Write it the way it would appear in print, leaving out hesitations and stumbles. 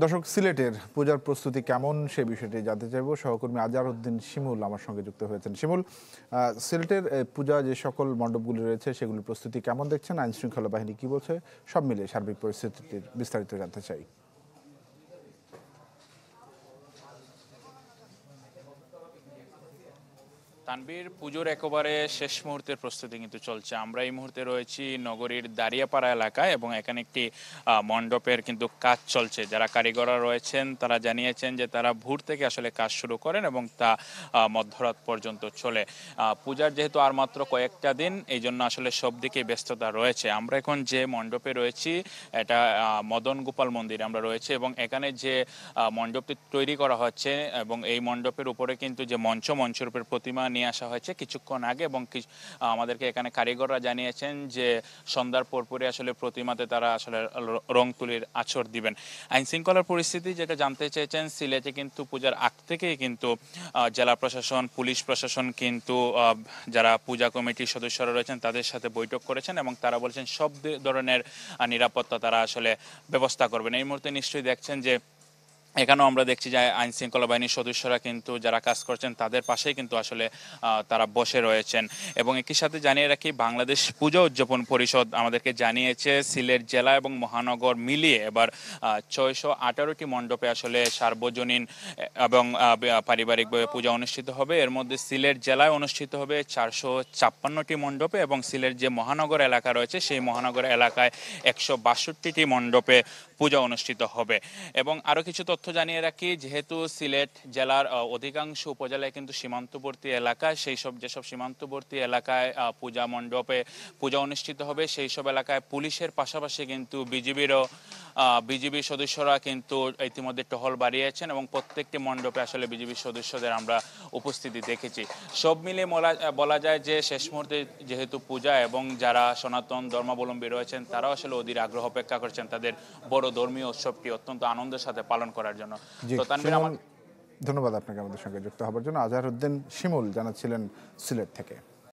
দর্শক, সিলেটের পূজার প্রস্তুতি কেমন সে বিষয়টি জানতে চাইব। সহকর্মী আজহারউদ্দিন শিমুল আমার সঙ্গে যুক্ত হয়েছেন। শিমুল, সিলেটের পূজা যে সকল মণ্ডপগুলি রয়েছে সেগুলির প্রস্তুতি কেমন দেখছেন, আইন শৃঙ্খলা বাহিনী কি বলছে, সব মিলিয়ে সার্বিক পরিস্থিতির বিস্তারিত জানতে চাই। তানভীর, পুজোর একেবারে শেষ মুহূর্তের প্রস্তুতি কিন্তু চলছে। আমরা এই মুহূর্তে রয়েছি নগরীর দাঁড়িয়াপাড়া এলাকায় এবং এখানে একটি মণ্ডপের কিন্তু কাজ চলছে। যারা কারিগররা রয়েছেন তারা জানিয়েছেন যে তারা ভোর থেকে আসলে কাজ শুরু করেন এবং তা মধ্যরাত পর্যন্ত চলে। পূজার যেহেতু আর মাত্র কয়েকটা দিন, এই জন্য আসলে সব দিকে ব্যস্ততা রয়েছে। আমরা এখন যে মণ্ডপে রয়েছি এটা মদন গোপাল মন্দির আমরা রয়েছে এবং এখানে যে মণ্ডপটি তৈরি করা হচ্ছে এবং এই মণ্ডপের উপরে কিন্তু যে মঞ্চের উপর প্রতিমা নিয়ে আসা হয়েছে কিছুক্ষণ আগে এবং আমাদেরকে এখানে কারিগররা জানিয়েছেন যে সন্ধ্যার পরপরই আসলে প্রতিমাতে তারা আসলে রং তুলির আঁচড় দিবেন। আইন শৃঙ্খলার পরিস্থিতি যেটা জানতে চেয়েছেন, সিলেটে কিন্তু পূজার আগ থেকেই কিন্তু জেলা প্রশাসন, পুলিশ প্রশাসন কিন্তু যারা পূজা কমিটির সদস্যরা রয়েছেন তাদের সাথে বৈঠক করেছেন এবং তারা বলছেন সব ধরনের নিরাপত্তা তারা আসলে ব্যবস্থা করবেন। এই মুহূর্তে নিশ্চয়ই দেখছেন যে এখানেও আমরা দেখছি যে আইন শৃঙ্খলা বাহিনীর সদস্যরা কিন্তু যারা কাজ করছেন তাদের পাশেই কিন্তু আসলে তারা বসে রয়েছেন। এবং একই সাথে জানিয়ে রাখি, বাংলাদেশ পূজা উদযাপন পরিষদ আমাদেরকে জানিয়েছে সিলেট জেলা এবং মহানগর মিলিয়ে এবার 618টি মণ্ডপে আসলে সার্বজনীন এবং পারিবারিকভাবে পূজা অনুষ্ঠিত হবে। এর মধ্যে সিলেট জেলায় অনুষ্ঠিত হবে 456টি মণ্ডপে এবং সিলেট যে মহানগর এলাকা রয়েছে সেই মহানগর এলাকায় 162টি মণ্ডপে পূজা অনুষ্ঠিত হবে। এবং আরও কিছু তথ্য জানিয়ে রাখি, যেহেতু সিলেট জেলার অধিকাংশ উপজেলায় কিন্তু সীমান্তবর্তী এলাকা, যেসব সীমান্তবর্তী এলাকায় পূজা মণ্ডপে পূজা অনুষ্ঠিত হবে সেই সব এলাকায় পুলিশের পাশাপাশি কিন্তু বিজিবি সদস্যরা কিন্তু ইতিমধ্যে টহল বাড়িয়েছেন এবং প্রত্যেকটি মণ্ডপে আসলে বিজিবি সদস্যদের আমরা উপস্থিতি দেখেছি। সব মিলিয়ে বলা যায় যে শেষ মুহূর্তে যেহেতু পূজা এবং যারা সনাতন ধর্মাবলম্বী রয়েছেন তারাও আসলে অধীর আগ্রহ অপেক্ষা করছেন তাদের বড় ধর্মীয় উৎসবটি অত্যন্ত আনন্দের সাথে পালন করার জন্য। তো তানভীর, ধন্যবাদ আপনাকে আমাদের সঙ্গে যুক্ত হবার জন্য। আজহারউদ্দিন শিমুল জানাচ্ছিলেন সিলেট থেকে।